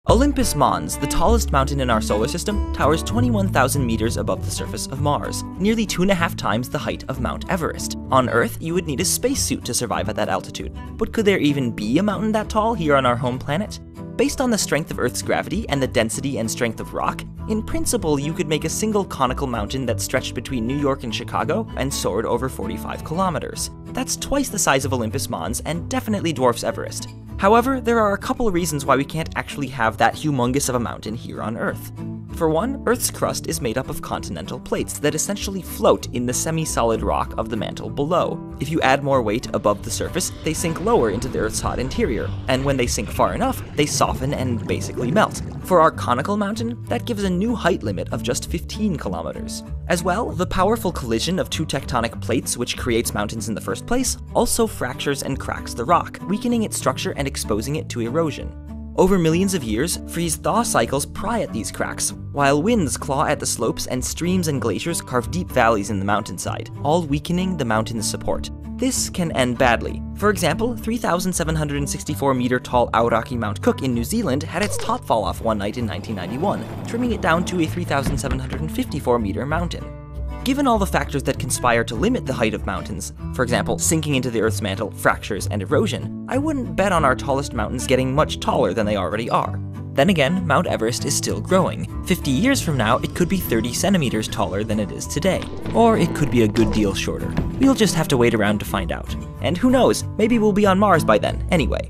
Olympus Mons, the tallest mountain in our solar system, towers 21,000 meters above the surface of Mars, nearly 2.5 times the height of Mount Everest. On Earth, you would need a spacesuit to survive at that altitude. But could there even be a mountain that tall here on our home planet? Based on the strength of Earth's gravity and the density and strength of rock, in principle you could make a single conical mountain that stretched between New York and Chicago and soared over 45 kilometers. That's twice the size of Olympus Mons and definitely dwarfs Everest. However, there are a couple of reasons why we can't actually have that humongous of a mountain here on Earth. For one, Earth's crust is made up of continental plates that essentially float in the semi-solid rock of the mantle below. If you add more weight above the surface, they sink lower into the Earth's hot interior, and when they sink far enough, they soften and basically melt. For our conical mountain, that gives a new height limit of just 15 kilometers. As well, the powerful collision of two tectonic plates, which creates mountains in the first place, also fractures and cracks the rock, weakening its structure and exposing it to erosion. Over millions of years, freeze-thaw cycles pry at these cracks, while winds claw at the slopes and streams and glaciers carve deep valleys in the mountainside, all weakening the mountain's support. This can end badly. For example, 3,764-meter tall Aoraki Mount Cook in New Zealand had its top fall off one night in 1991, trimming it down to a 3,754-meter mountain. Given all the factors that conspire to limit the height of mountains, for example, sinking into the Earth's mantle, fractures, and erosion, I wouldn't bet on our tallest mountains getting much taller than they already are. Then again, Mount Everest is still growing. 50 years from now, it could be 30 centimeters taller than it is today. Or it could be a good deal shorter. We'll just have to wait around to find out. And who knows, maybe we'll be on Mars by then, anyway.